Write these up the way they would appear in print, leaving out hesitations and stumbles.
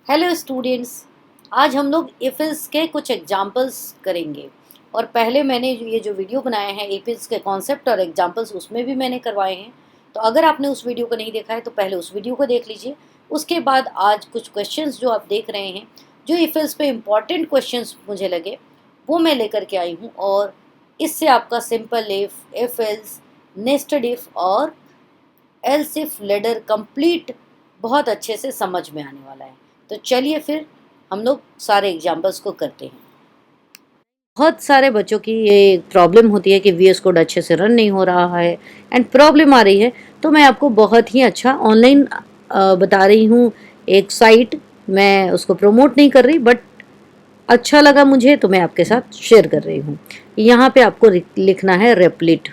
Hello students. आज हम लोग इफिल्स के कुछ एग्जांपल्स करेंगे। और पहले मैंने ये जो वीडियो बनाया है इफिल्स के कॉन्सेप्ट और एग्जांपल्स उसमें भी मैंने करवाए हैं। तो अगर आपने उस वीडियो को नहीं देखा है तो पहले उस वीडियो को देख लीजिए। उसके बाद आज कुछ क्वेश्चंस जो आप देख रहे हैं, जो इफिल्स पे इम्पॉर्टेंट क्वेश्चंस मुझे लगे, वो मैं लेकर के आई हूँ। और इससे आपका simple if else, nested if और एल्स इफ लेडर कंप्लीट बहुत अच्छे से समझ में आने वाला है। तो चलिए फिर हम लोग सारे एग्जाम्पल्स को करते हैं। बहुत सारे बच्चों की ये प्रॉब्लम होती है कि वीएस कोड अच्छे से रन नहीं हो रहा है एंड प्रॉब्लम आ रही है। तो मैं आपको बहुत ही अच्छा ऑनलाइन बता रही हूँ एक साइट। मैं उसको प्रमोट नहीं कर रही, बट अच्छा लगा मुझे तो मैं आपके साथ शेयर कर रही हूँ। यहाँ पे आपको लिखना है रेपलिट।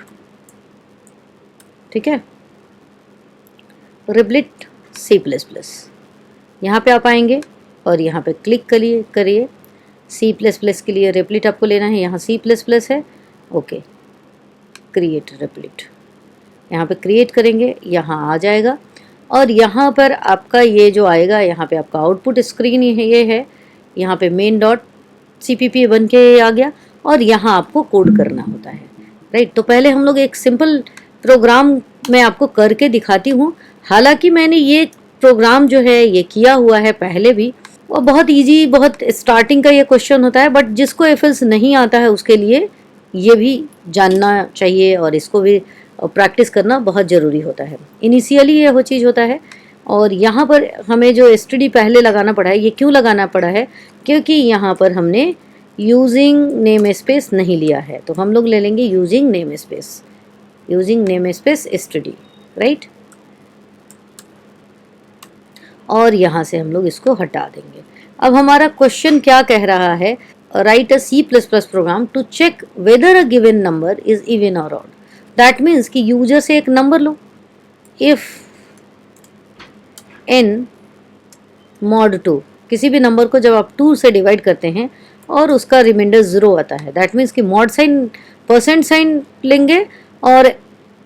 ठीक है, रिपलिट C++। यहाँ पे आप आएंगे और यहाँ पे क्लिक करिए C++ के लिए रेपलिट आपको लेना है। यहाँ C++ है, ओके, क्रिएट रेपलिट। यहाँ पे क्रिएट करेंगे, यहाँ आ जाएगा। और यहाँ पर आपका ये जो आएगा, यहाँ पे आपका आउटपुट स्क्रीन ये है। यहाँ पे main.cpp बन के आ गया और यहाँ आपको कोड करना होता है, राइट। तो पहले हम लोग एक सिंपल प्रोग्राम मैं आपको करके दिखाती हूँ। हालांकि मैंने ये प्रोग्राम जो है ये किया हुआ है पहले भी, वो बहुत इजी, बहुत स्टार्टिंग का ये क्वेश्चन होता है, बट जिसको एफएल्स नहीं आता है उसके लिए ये भी जानना चाहिए और इसको भी प्रैक्टिस करना बहुत ज़रूरी होता है। इनिशियली ये वो चीज़ होता है। और यहाँ पर हमें जो एसटीडी पहले लगाना पड़ा है, ये क्यों लगाना पड़ा है? क्योंकि यहाँ पर हमने यूजिंग नेम स्पेस नहीं लिया है, तो हम लोग ले लेंगे using name space, using name space STD, right. और यहाँ से हम लोग इसको हटा देंगे। अब हमारा क्वेश्चन क्या कह रहा है? Write a C++ program to check whether a given number is even और ऑड। दैट मीन्स कि यूजर से एक नंबर लो। इफ n mod 2, किसी भी नंबर को जब आप 2 से डिवाइड करते हैं और उसका रिमाइंडर 0 आता है, दैट मीन्स कि मॉड साइन, परसेंट साइन लेंगे और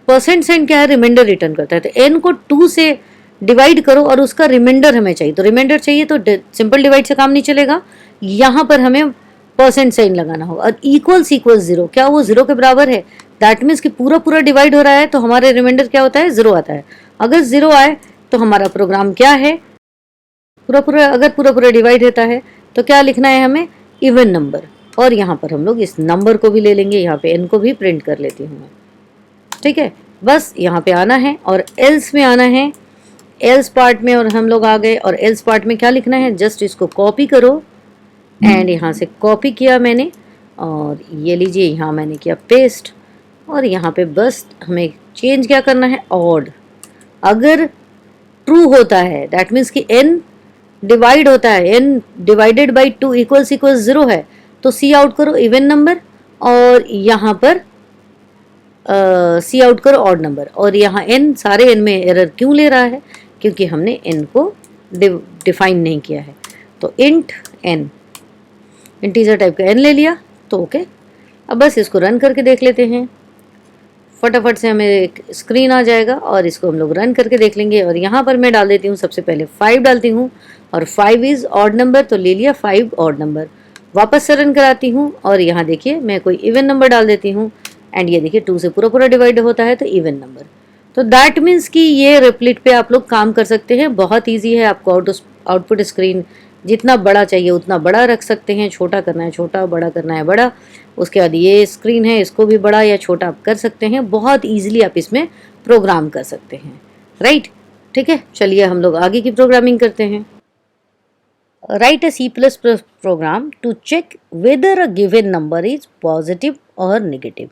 परसेंट साइन क्या है? रिमाइंडर रिटर्न करता है। तो n को 2 से डिवाइड करो और उसका रिमाइंडर हमें चाहिए। तो रिमाइंडर चाहिए तो सिंपल डिवाइड से काम नहीं चलेगा, यहाँ पर हमें परसेंट साइन लगाना होगा। और इक्वल्स 0, क्या वो 0 के बराबर है? दैट मीन्स कि पूरा पूरा डिवाइड हो रहा है तो हमारे रिमाइंडर क्या होता है? 0 आता है। अगर 0 आए तो हमारा प्रोग्राम क्या है? अगर पूरा पूरा डिवाइड होता है तो क्या लिखना है हमें? Even number. और यहाँ पर हम लोग इस नंबर को भी ले लेंगे, यहाँ पे n को भी प्रिंट कर लेती हूँ मैं। ठीक है, बस यहाँ पे आना है और एल्स में आना है, एल्स पार्ट में। और हम लोग आ गए और एल्स पार्ट में क्या लिखना है? जस्ट इसको कॉपी करो एंड यहाँ से कॉपी किया मैंने और ये लीजिए यहाँ मैंने किया पेस्ट। और यहाँ पे बस हमें चेंज क्या करना है? ऑड। अगर ट्रू होता है दैट मीन्स कि n डिवाइड होता है, n डिवाइडेड बाई 2 इक्वल्स 0 है, तो सी आउट करो इवन नंबर और यहाँ पर सी आउट करो ऑड नंबर। और यहाँ n, सारे n में एरर क्यों ले रहा है? क्योंकि हमने n को डिफाइन नहीं किया है। तो इंट n, इंटीजर टाइप का n ले लिया, तो ओके। अब बस इसको रन करके देख लेते हैं। फटाफट से हमें एक स्क्रीन आ जाएगा और इसको हम लोग रन करके देख लेंगे। और यहाँ पर मैं डाल देती हूँ, सबसे पहले 5 डालती हूँ और 5 इज़ ऑड नंबर, तो ले लिया 5 ऑड नंबर। वापस से रन कराती हूँ और यहाँ देखिए मैं कोई इवन नंबर डाल देती हूँ एंड ये देखिए 2 से पूरा पूरा डिवाइड होता है तो इवन नंबर। तो दैट मीन्स कि ये रिपलिट पे आप लोग काम कर सकते हैं। बहुत ईजी है। आपको आउटपुट स्क्रीन जितना बड़ा चाहिए उतना बड़ा रख सकते हैं, छोटा करना है छोटा, बड़ा करना है बड़ा। उसके बाद ये स्क्रीन है, इसको भी बड़ा या छोटा आप कर सकते हैं। बहुत ईजिली आप इसमें प्रोग्राम कर सकते हैं, राइट। ठीक है, चलिए हम लोग आगे की प्रोग्रामिंग करते हैं। Write a C++ program to check whether a given number is positive और नेगेटिव।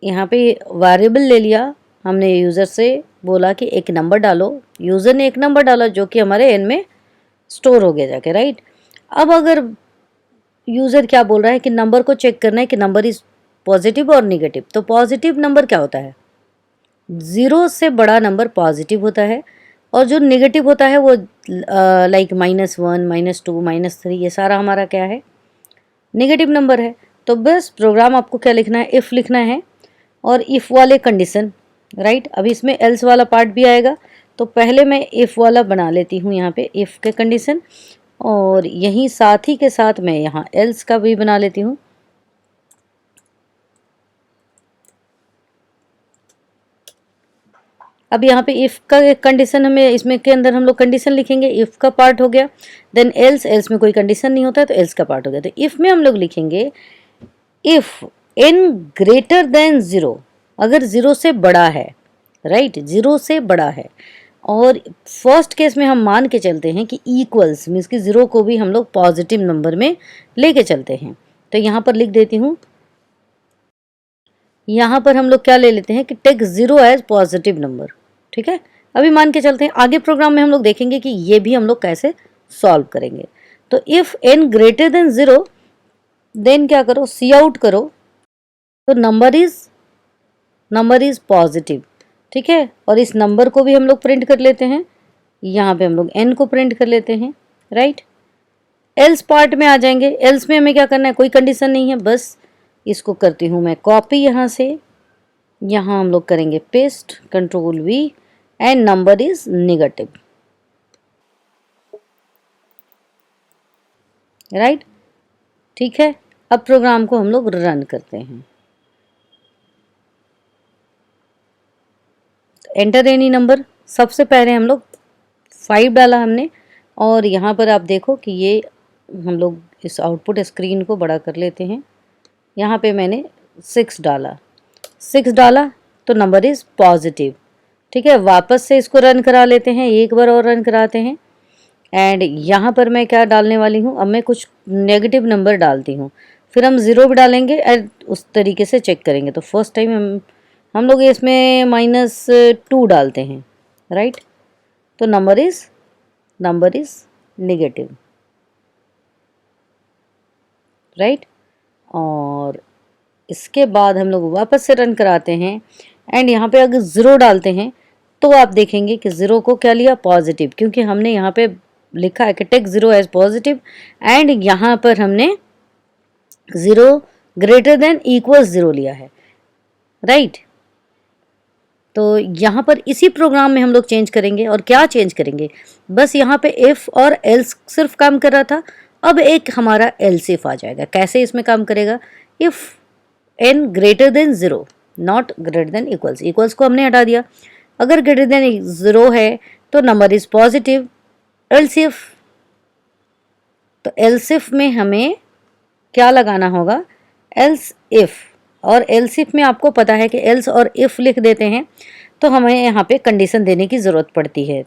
यहाँ पे वेरिएबल ले लिया हमने, यूज़र से बोला कि एक नंबर डालो। यूज़र ने एक नंबर डाला जो कि हमारे n में स्टोर हो गया जाके, राइट। अब अगर यूज़र क्या बोल रहा है कि नंबर को चेक करना है कि नंबर इज पॉजिटिव और नेगेटिव, तो पॉजिटिव नंबर क्या होता है? 0 से बड़ा नंबर पॉजिटिव होता है और जो नेगेटिव होता है वो लाइक -1, -2, -3, ये सारा हमारा क्या है? नेगेटिव नंबर है। तो बस प्रोग्राम आपको क्या लिखना है? इफ़ लिखना है और इफ़ वाले कंडीशन, राइट। अभी इसमें एल्स वाला पार्ट भी आएगा, तो पहले मैं इफ़ वाला बना लेती हूँ यहाँ पे, इफ़ के कंडीशन, और यहीं साथ ही के साथ मैं यहाँ एल्स का भी बना लेती हूँ। अब यहाँ पे इफ़ का एक कंडीशन हमें इसमें के अंदर हम लोग कंडीशन लिखेंगे, इफ़ का पार्ट हो गया, देन एल्स, एल्स में कोई कंडीशन नहीं होता है तो एल्स का पार्ट हो गया। तो इफ़ में हम लोग लिखेंगे इफ़ n ग्रेटर देन 0, अगर 0 से बड़ा है, राइट, 0 से बड़ा है, और फर्स्ट केस में हम मान के चलते हैं कि इक्वल्स मीन्स कि 0 को भी हम लोग पॉजिटिव नंबर में लेके चलते हैं। तो यहाँ पर लिख देती हूँ, यहाँ पर हम लोग क्या ले लेते हैं कि टेक 0 एज पॉजिटिव नंबर, ठीक है। अभी मान के चलते हैं, आगे प्रोग्राम में हम लोग देखेंगे कि ये भी हम लोग कैसे सॉल्व करेंगे। तो if n greater than 0, then क्या करो, सी आउट करो, तो नंबर इज पॉजिटिव, ठीक है। और इस नंबर को भी हम लोग प्रिंट कर लेते हैं, यहाँ पे हम लोग n को प्रिंट कर लेते हैं, राइट। एल्स पार्ट में आ जाएंगे, एल्स में हमें क्या करना है, कोई कंडीशन नहीं है, बस इसको करती हूँ मैं कॉपी, यहाँ से यहाँ हम लोग करेंगे paste, control V, and number is negative, right, ठीक है। अब प्रोग्राम को हम लोग रन करते हैं। एंटर एनी नंबर, सबसे पहले हम लोग 5 डाला हमने, और यहाँ पर आप देखो कि ये हम लोग इस आउटपुट स्क्रीन को बड़ा कर लेते हैं। यहाँ पे मैंने 6 डाला, 6 डाला तो नंबर इज़ पॉजिटिव, ठीक है। वापस से इसको रन करा लेते हैं, एक बार और रन कराते हैं, एंड यहाँ पर मैं क्या डालने वाली हूँ, अब मैं कुछ नेगेटिव नंबर डालती हूँ, फिर हम 0 भी डालेंगे एंड उस तरीके से चेक करेंगे। तो फर्स्ट टाइम हम लोग इसमें -2 डालते हैं, राइट। तो नंबर इज़ नेगेटिव, राइट। और इसके बाद हम लोग वापस से रन कराते हैं, एंड यहाँ पे अगर 0 डालते हैं तो आप देखेंगे कि 0 को क्या लिया, पॉजिटिव, क्योंकि हमने यहाँ पे लिखा है कि टेक 0 एज पॉजिटिव, एंड यहाँ पर हमने 0 ग्रेटर देन इक्वल्स 0 लिया है, राइट। तो यहाँ पर इसी प्रोग्राम में हम लोग चेंज करेंगे, और क्या चेंज करेंगे, बस यहाँ पे इफ़ और एल्स सिर्फ काम कर रहा था, अब एक हमारा एल्स इफ आ जाएगा। कैसे इसमें काम करेगा, if n greater than 0, not greater than equals, equals को हमने हटा दिया, अगर ग्रेटर देन 0 है तो number is positive, else if, तो एल्स इफ में हमें क्या लगाना होगा, एल्स इफ, और एल्स इफ में आपको पता है कि एल्स और इफ लिख देते हैं तो हमें यहाँ पे कंडीशन देने की ज़रूरत पड़ती है।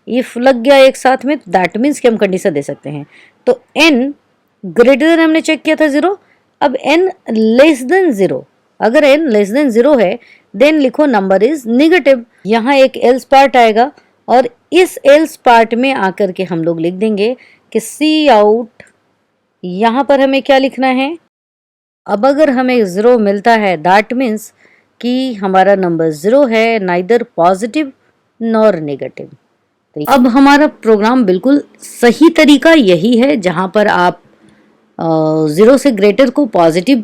इफ लग गया एक साथ में, दैट मीन्स कि हम कंडीशन दे सकते हैं। तो n ग्रेटर देन हमने चेक किया था 0, अब n लेस देन 0, अगर n लेस देन 0 है देन लिखो नंबर इज नेगेटिव। यहाँ एक एल्स पार्ट आएगा, और इस एल्स पार्ट में आकर के हम लोग लिख देंगे कि सी आउट, यहाँ पर हमें क्या लिखना है, अब अगर हमें 0 मिलता है दैट मीन्स कि हमारा नंबर 0 है, नाइदर पॉजिटिव नॉर नेगेटिव। अब हमारा प्रोग्राम बिल्कुल सही तरीका यही है, जहाँ पर आप 0 से ग्रेटर को पॉजिटिव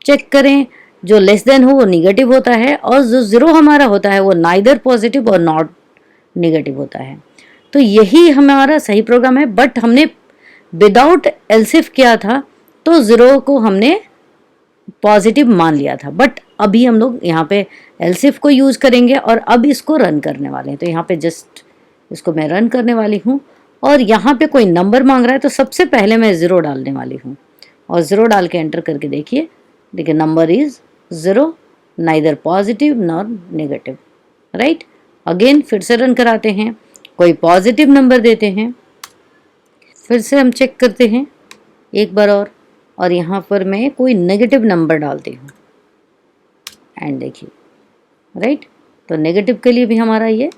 चेक करें, जो लेस देन हो वो नेगेटिव होता है, और जो 0 हमारा होता है वो नाइदर पॉजिटिव और नॉट नेगेटिव होता है। तो यही हमारा सही प्रोग्राम है, बट हमने विदाउट एल्सिफ किया था तो 0 को हमने पॉजिटिव मान लिया था, बट अभी हम लोग यहाँ पे एल्सिफ को यूज़ करेंगे और अब इसको रन करने वाले हैं। तो यहाँ पे जस्ट इसको मैं रन करने वाली हूँ, और यहाँ पे कोई नंबर मांग रहा है तो सबसे पहले मैं 0 डालने वाली हूँ, और 0 डाल के एंटर करके देखिए number is 0, neither positive nor negative, right. Again फिर से रन कराते हैं, कोई पॉजिटिव नंबर देते हैं, फिर से हम चेक करते हैं एक बार और यहाँ पर मैं कोई नेगेटिव नंबर डालती हूँ, एंड देखिए, राइट। तो नेगेटिव के लिए भी हमारा ये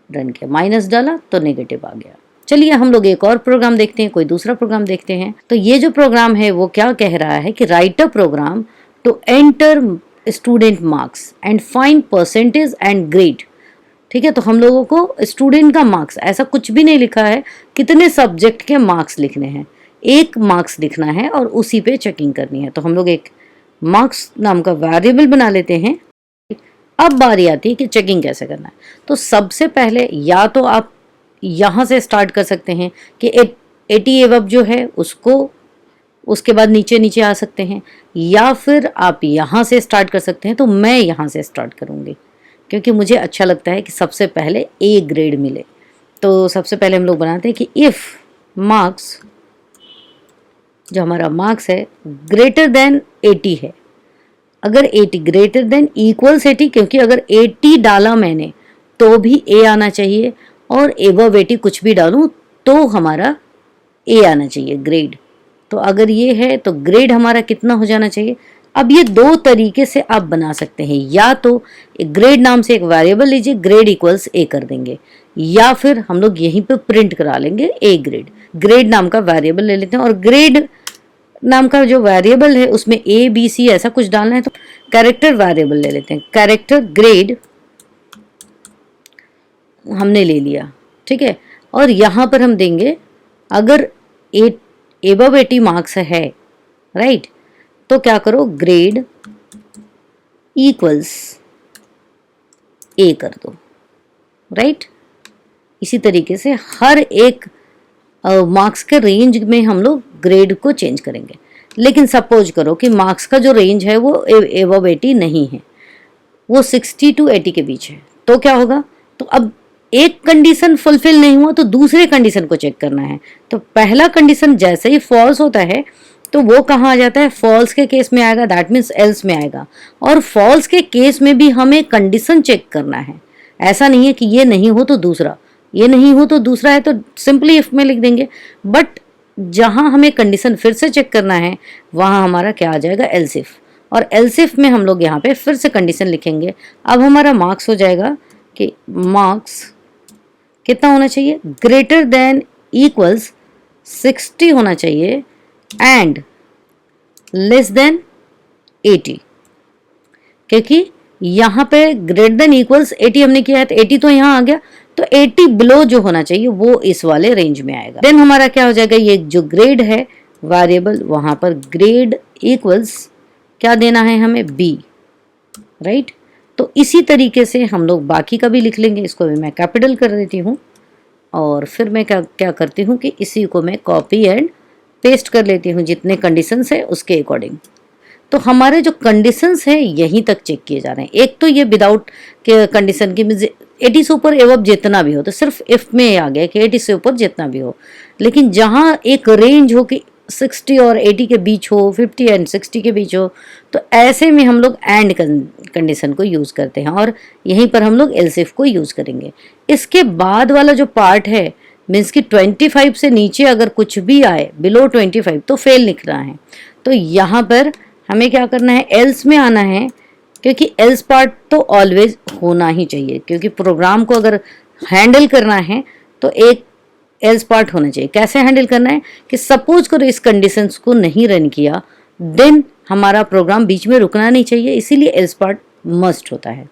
रन किया, माइनस डाला तो नेगेटिव आ गया। चलिए हम लोग एक और प्रोग्राम देखते हैं, कोई दूसरा प्रोग्राम देखते हैं। तो ये जो प्रोग्राम है वो क्या कह रहा है कि write a program to enter student marks and find percentage and grade, ठीक है। तो हम लोगों को स्टूडेंट का मार्क्स, ऐसा कुछ भी नहीं लिखा है कितने सब्जेक्ट के मार्क्स लिखने हैं, एक मार्क्स लिखना है और उसी पे चेकिंग करनी है। तो हम लोग एक मार्क्स नाम का वेरिएबल बना लेते हैं। अब बारी आती है कि चेकिंग कैसे करना है। तो सबसे पहले या तो आप यहाँ से स्टार्ट कर सकते हैं कि 80 एवब जो है उसको, उसके बाद नीचे नीचे आ सकते हैं, या फिर आप यहाँ से स्टार्ट कर सकते हैं। तो मैं यहाँ से स्टार्ट करूँगी क्योंकि मुझे अच्छा लगता है कि सबसे पहले ए ग्रेड मिले। तो सबसे पहले हम लोग बनाते हैं कि इफ़ मार्क्स, जो हमारा मार्क्स है ग्रेटर देन 80 है, अगर 80 ग्रेटर देन इक्वल्स 80, क्योंकि अगर 80 डाला मैंने तो भी ए आना चाहिए, और एबव 80 कुछ भी डालूं तो हमारा ए आना चाहिए ग्रेड। तो अगर ये है तो ग्रेड हमारा कितना हो जाना चाहिए। अब ये दो तरीके से आप बना सकते हैं, या तो एक ग्रेड नाम से एक वेरिएबल लीजिए, ग्रेड इक्वल्स ए कर देंगे, या फिर हम लोग यहीं पे प्रिंट करा लेंगे ए ग्रेड। ग्रेड नाम का वेरिएबल ले लेते हैं, और ग्रेड नाम का जो वेरिएबल है उसमें ए बी सी ऐसा कुछ डालना है तो कैरेक्टर वेरिएबल ले लेते हैं। कैरेक्टर ग्रेड हमने ले लिया, ठीक है। और यहाँ पर हम देंगे अगर एबव 80 मार्क्स है, राइट, तो क्या करो ग्रेड इक्वल्स ए कर दो, राइट। इसी तरीके से हर एक मार्क्स के रेंज में हम लोग ग्रेड को चेंज करेंगे। लेकिन सपोज करो कि मार्क्स का जो रेंज है वो एबव 80 नहीं है, वो 60 to 80 के बीच है, तो क्या होगा। तो अब एक कंडीशन फुलफिल नहीं हुआ तो दूसरे कंडीशन को चेक करना है। तो पहला कंडीशन जैसे ही फॉल्स होता है तो वो कहाँ आ जाता है, फॉल्स के केस में आएगा, दैट मीन्स एल्स में आएगा। और फॉल्स के केस में भी हमें कंडीशन चेक करना है, ऐसा नहीं है कि ये नहीं हो तो दूसरा, ये नहीं हो तो दूसरा है तो सिंपली इफ में लिख देंगे। बट जहां हमें कंडीशन फिर से चेक करना है वहां हमारा क्या आ जाएगा, एल्स इफ। और एल्स इफ में हम लोग यहाँ पे फिर से कंडीशन लिखेंगे। अब हमारा मार्क्स हो जाएगा कि मार्क्स कितना होना चाहिए, ग्रेटर देन इक्वल्स 60 होना चाहिए एंड लेस देन 80, क्योंकि यहाँ पे ग्रेटर देन इक्वल्स 80 हमने किया है तो 80 तो यहाँ आ गया, तो 80 बिलो जो होना चाहिए वो इस वाले रेंज में आएगा। देन हमारा क्या हो जाएगा, ये जो ग्रेड है वेरिएबल, वहां पर ग्रेड इक्वल्स क्या देना है हमें, बी, राइट। तो इसी तरीके से हम लोग बाकी का भी लिख लेंगे। इसको भी मैं कैपिटल कर देती हूँ और फिर मैं क्या करती हूँ कि इसी को मैं कॉपी एंड पेस्ट कर लेती हूँ जितने कंडीशंस है उसके अकॉर्डिंग। तो हमारे जो कंडीशंस है यहीं तक चेक किए जा रहे हैं। एक तो ये विदाउट के कंडीशन की 80 से ऊपर एवब जितना भी हो, तो सिर्फ इफ में आ गया कि 80 से ऊपर जितना भी हो। लेकिन जहाँ एक रेंज हो कि 60 और 80 के बीच हो, 50 एंड 60 के बीच हो, तो ऐसे में हम लोग एंड कंडीशन को यूज़ करते हैं और यहीं पर हम लोग एल्स इफ को यूज़ करेंगे। इसके बाद वाला जो पार्ट है मीन्स कि 25 से नीचे अगर कुछ भी आए बिलो 25 तो फेल लिखना है। तो यहाँ पर हमें क्या करना है, एल्स में आना है, क्योंकि एल्स पार्ट तो ऑलवेज होना ही चाहिए, क्योंकि प्रोग्राम को अगर हैंडल करना है तो एक एल्स पार्ट होना चाहिए। कैसे हैंडल करना है कि सपोज करो इस कंडीशंस को नहीं रन किया, देन हमारा प्रोग्राम बीच में रुकना नहीं चाहिए, इसीलिए एल्स पार्ट मस्ट होता है,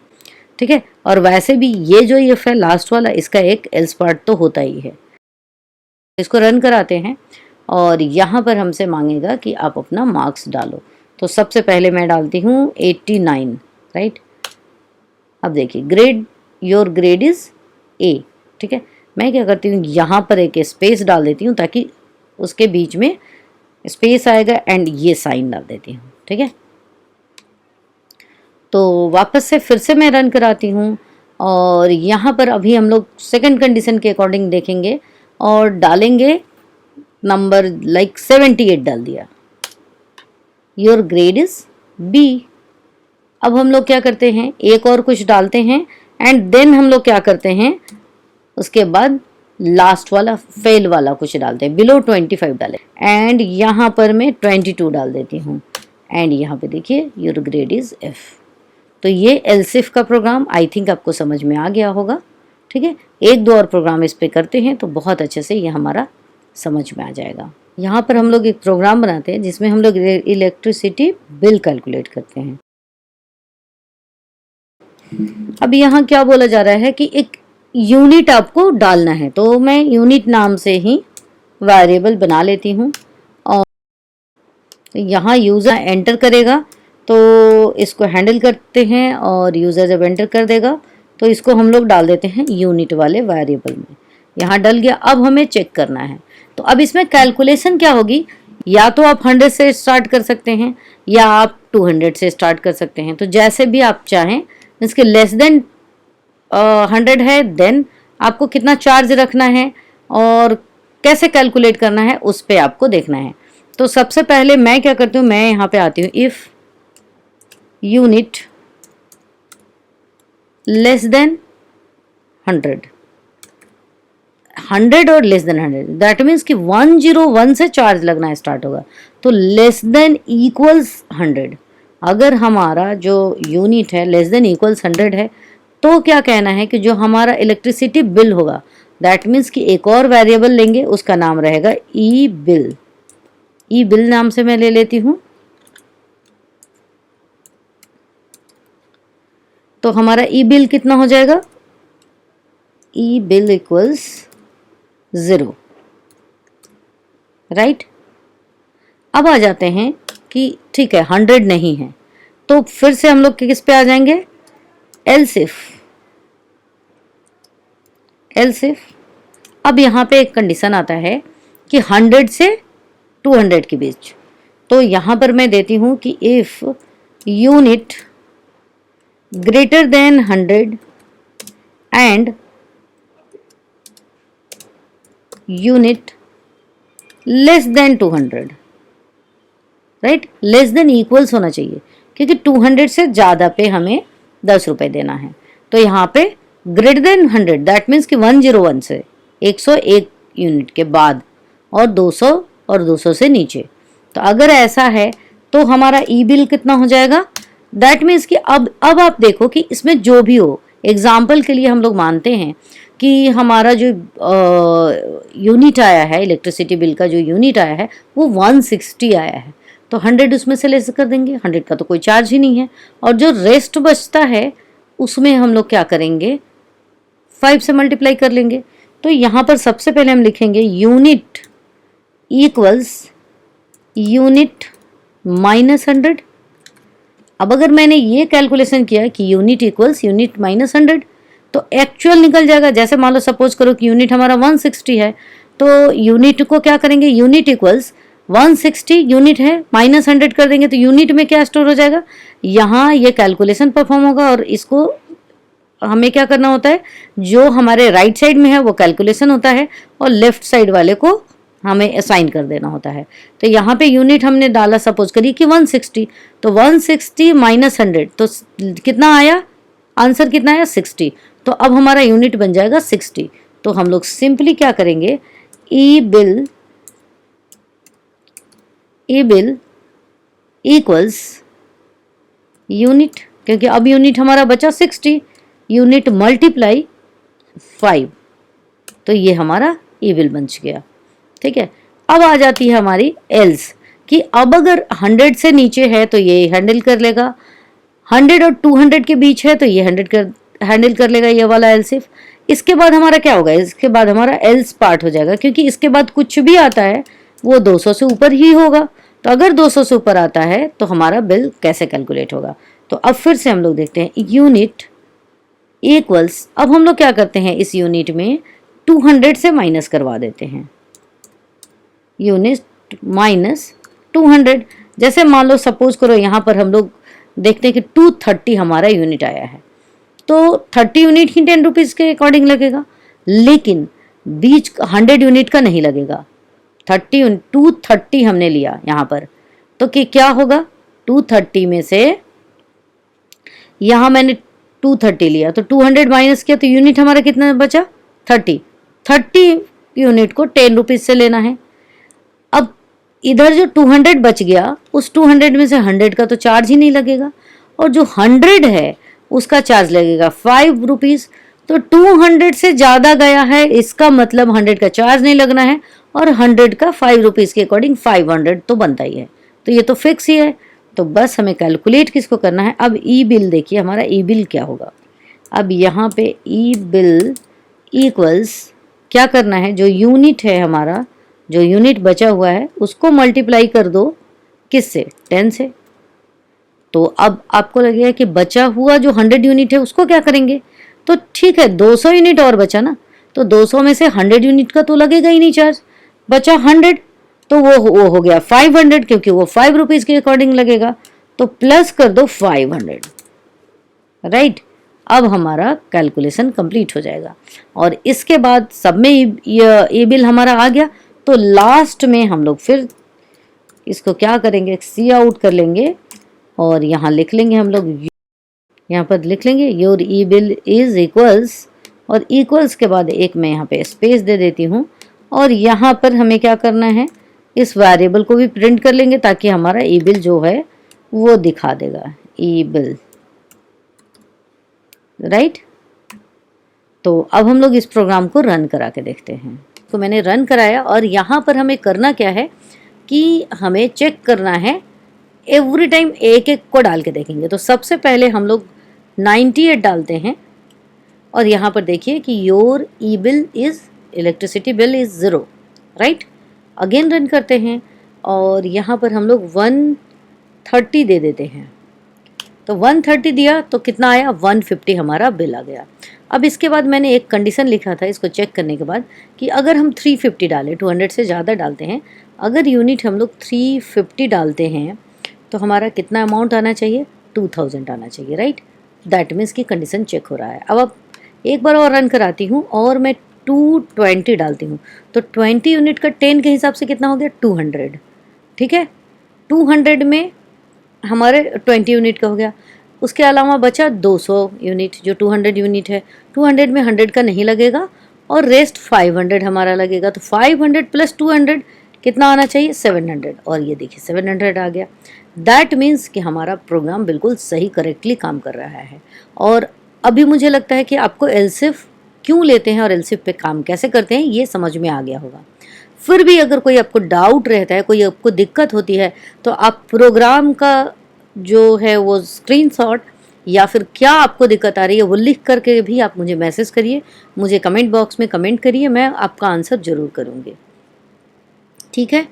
ठीक है। और वैसे भी ये जो इफ है लास्ट वाला, इसका एक एल्स पार्ट तो होता ही है। इसको रन कराते हैं और यहाँ पर हमसे मांगेगा कि आप अपना मार्क्स डालो। तो सबसे पहले मैं डालती हूँ 89, राइट। अब देखिए grade, your grade is a, ठीक है। मैं क्या करती हूँ, यहाँ पर एक स्पेस डाल देती हूँ ताकि उसके बीच में स्पेस आएगा एंड ये साइन डाल देती हूँ, ठीक है। तो वापस से फिर से मैं रन कराती हूँ और यहाँ पर अभी हम लोग सेकंड कंडीशन के अकॉर्डिंग देखेंगे और डालेंगे नंबर लाइक 78 डाल दिया, योर ग्रेड इज बी। अब हम लोग क्या करते हैं, एक और कुछ डालते हैं एंड देन हम लोग क्या करते हैं, उसके बाद लास्ट वाला फेल वाला कुछ डालते हैं, बिलो 25 डाले एंड यहाँ पर मैं 22 डाल देती हूँ एंड यहाँ पे देखिए योर ग्रेड इज एफ। तो ये एल्सिफ का प्रोग्राम आई थिंक आपको समझ में आ गया होगा, ठीक है। एक दो और प्रोग्राम इस पे करते हैं तो बहुत अच्छे से ये हमारा समझ में आ जाएगा। यहाँ पर हम लोग एक प्रोग्राम बनाते हैं जिसमें हम लोग इलेक्ट्रिसिटी बिल कैलकुलेट करते हैं। अब यहाँ क्या बोला जा रहा है कि एक यूनिट आपको डालना है, तो मैं यूनिट नाम से ही वेरिएबल बना लेती हूँ और यहाँ यूजर एंटर करेगा तो इसको हैंडल करते हैं और यूज़र जब एंटर कर देगा तो इसको हम लोग डाल देते हैं यूनिट वाले वेरिएबल में। यहाँ डल गया। अब हमें चेक करना है, तो अब इसमें कैलकुलेशन क्या होगी, या तो आप 100 से स्टार्ट कर सकते हैं या आप 200 से स्टार्ट कर सकते हैं, तो जैसे भी आप चाहें। इसके लेस देन 100 है देन आपको कितना चार्ज रखना है और कैसे कैलकुलेट करना है उस पर आपको देखना है। तो सबसे पहले मैं क्या करती हूँ, मैं यहाँ पे आती हूँ, इफ़ यूनिट लेस देन 100 और लेस देन 100, दैट मीन्स कि 101 से चार्ज लगना स्टार्ट होगा। तो लेस देन इक्वल्स 100, अगर हमारा जो यूनिट है लेस देन इक्वल्स 100 है तो क्या कहना है कि जो हमारा इलेक्ट्रिसिटी बिल होगा, दैट मीन्स कि एक और वेरिएबल लेंगे, उसका नाम रहेगा ई बिल। ई बिल नाम से मैं ले लेती हूँ। तो हमारा ई बिल कितना हो जाएगा, ई बिल इक्वल्स 0, राइट। अब आ जाते हैं कि ठीक है 100 नहीं है, तो फिर से हम लोग किस पे आ जाएंगे, एल्स इफ। अब यहाँ पे एक कंडीशन आता है कि 100 से 200 के बीच, तो यहाँ पर मैं देती हूँ कि if unit greater than 100 and unit less than 200, right. Less than equals होना चाहिए क्योंकि 200 से ज़्यादा पे हमें 10 रुपये देना है। तो यहाँ पे ग्रेटर देन 100 दैट मीन्स कि 101 से 101 यूनिट के बाद और 200 और 200 से नीचे। तो अगर ऐसा है तो हमारा ई बिल कितना हो जाएगा, दैट मीन्स कि अब आप देखो कि इसमें जो भी हो, एग्जाम्पल के लिए हम लोग मानते हैं कि हमारा जो यूनिट आया है, इलेक्ट्रिसिटी बिल का जो यूनिट आया है वो 160 आया है, तो 100 उसमें से लेस कर देंगे, 100 का तो कोई चार्ज ही नहीं है, और जो रेस्ट बचता है उसमें हम लोग क्या करेंगे, 5 से मल्टीप्लाई कर लेंगे। तो यहाँ पर सबसे पहले हम लिखेंगे यूनिट इक्वल्स यूनिट माइनस 100। अब अगर मैंने ये कैलकुलेशन किया कि यूनिट इक्वल्स यूनिट माइनस 100 तो एक्चुअल निकल जाएगा। जैसे मान लो सपोज करो कि यूनिट हमारा 160 है, तो यूनिट को क्या करेंगे, यूनिट इक्वल्स 160 यूनिट है माइनस 100 कर देंगे, तो यूनिट में क्या स्टोर हो जाएगा, यहाँ ये कैलकुलेशन परफॉर्म होगा। और इसको हमें क्या करना होता है, जो हमारे राइट साइड में है वो कैलकुलेशन होता है और लेफ्ट साइड वाले को हमें असाइन कर देना होता है। तो यहाँ पे यूनिट हमने डाला सपोज करिए कि 160, तो 160 माइनस 100 तो कितना आया, आंसर कितना आया 60। तो अब हमारा यूनिट बन जाएगा 60। तो हम लोग सिंपली क्या करेंगे, ई बिल इक्वल्स यूनिट, क्योंकि अब यूनिट हमारा बचा 60, यूनिट मल्टीप्लाई 5, तो ये हमारा ई बिल बन गया। ठीक है। अब आ जाती है हमारी एल्स कि अब अगर 100 से नीचे है तो ये हैंडल कर लेगा, 100 और 200 के बीच है तो ये हैंडल कर लेगा, ये वाला एल्स इफ। इसके बाद हमारा क्या होगा, इसके बाद हमारा एल्स पार्ट हो जाएगा, क्योंकि इसके बाद कुछ भी आता है वो 200 से ऊपर ही होगा। तो अगर 200 से ऊपर आता है तो हमारा बिल कैसे कैलकुलेट होगा। तो अब फिर से हम लोग देखते हैं, यूनिट इक्वल्स, अब हम लोग क्या करते हैं, इस यूनिट में 200 से माइनस करवा देते हैं, यूनिट माइनस 200। जैसे मान लो सपोज करो यहाँ पर हम लोग देखते हैं कि 230 हमारा यूनिट आया है, तो 30 यूनिट ही 10 रुपीज़ के अकॉर्डिंग लगेगा, लेकिन बीच 100 यूनिट का नहीं लगेगा। 230 हमने लिया यहाँ पर, तो कि क्या होगा, 230 में से यहाँ मैंने 230 लिया तो 200 माइनस किया तो यूनिट हमारा कितना बचा, 30 यूनिट को 10 रुपीज़ से लेना है। अब इधर जो 200 बच गया, उस 200 में से 100 का तो चार्ज ही नहीं लगेगा, और जो 100 है उसका चार्ज लगेगा 5 रुपीज़। तो 200 से ज़्यादा गया है, इसका मतलब 100 का चार्ज नहीं लगना है, और 100 का 5 रुपीज़ के अकॉर्डिंग 500 तो बनता ही है, तो ये तो फिक्स ही है। तो बस हमें कैलकुलेट किसको करना है। अब ई बिल देखिए, हमारा ई बिल क्या होगा। अब यहाँ पे ई बिल इक्वल्स क्या करना है, जो यूनिट है हमारा, जो यूनिट बचा हुआ है उसको मल्टीप्लाई कर दो किससे, 10 से। तो अब आपको लगेगा कि बचा हुआ जो 100 यूनिट है उसको क्या करेंगे, तो ठीक है 200 यूनिट और बचा ना, तो 200 में से 100 यूनिट का तो लगेगा ही नहीं चार्ज, बचा 100, तो वो हो गया 500, क्योंकि वो 5 रुपीज़ के अकॉर्डिंग लगेगा, तो प्लस कर दो 500, राइट। अब हमारा कैलकुलेशन कंप्लीट हो जाएगा और इसके बाद सब में ये बिल हमारा आ गया। तो लास्ट में हम लोग फिर इसको क्या करेंगे, सी आउट कर लेंगे और यहाँ लिख लेंगे हम लोग, यहाँ पर लिख लेंगे your E bill is equals, और इक्वल्स के बाद एक मैं यहाँ पे स्पेस दे देती हूँ और यहाँ पर हमें क्या करना है, इस वेरिएबल को भी प्रिंट कर लेंगे ताकि हमारा ई बिल जो है वो दिखा देगा, ई बिल, राइट। तो अब हम लोग इस प्रोग्राम को रन करा के देखते हैं। तो मैंने रन कराया और यहाँ पर हमें करना क्या है कि हमें चेक करना है, एवरी टाइम एक एक को डाल के देखेंगे। तो सबसे पहले हम लोग 98 डालते हैं और यहाँ पर देखिए कि your E bill is, electricity bill is 0, right. Again run करते हैं और यहाँ पर हम लोग 130 दे देते हैं। तो 130 दिया तो कितना आया, 150 हमारा बिल आ गया। अब इसके बाद मैंने एक कंडीशन लिखा था इसको चेक करने के बाद कि अगर हम 350 डालें, 200 से ज़्यादा डालते हैं, अगर यूनिट हम लोग 350 डालते हैं तो हमारा कितना अमाउंट आना चाहिए, 2000 आना चाहिए, राइट। दैट मीन्स की कंडीशन चेक हो रहा है। अब एक बार और रन कराती हूँ और मैं 220 डालती हूँ, तो 20 यूनिट का 10 के हिसाब से कितना हो गया, 200, ठीक है। 200 में हमारे 20 यूनिट का हो गया, उसके अलावा बचा 200 यूनिट जो 200 यूनिट है, 200 में 100 का नहीं लगेगा और रेस्ट 500 हमारा लगेगा। तो 500 प्लस 200 कितना आना चाहिए, 700, और ये देखिए 700 आ गया। दैट मीन्स कि हमारा प्रोग्राम बिल्कुल सही करेक्टली काम कर रहा है। और अभी मुझे लगता है कि आपको एलसिफ क्यों लेते हैं और एलसिफ पे काम कैसे करते हैं ये समझ में आ गया होगा। फिर भी अगर कोई आपको डाउट रहता है, कोई आपको दिक्कत होती है, तो आप प्रोग्राम का जो है वो स्क्रीनशॉट या फिर क्या आपको दिक्कत आ रही है वो लिख करके भी आप मुझे मैसेज करिए, मुझे कमेंट बॉक्स में कमेंट करिए, मैं आपका आंसर ज़रूर करूँगी, ठीक है।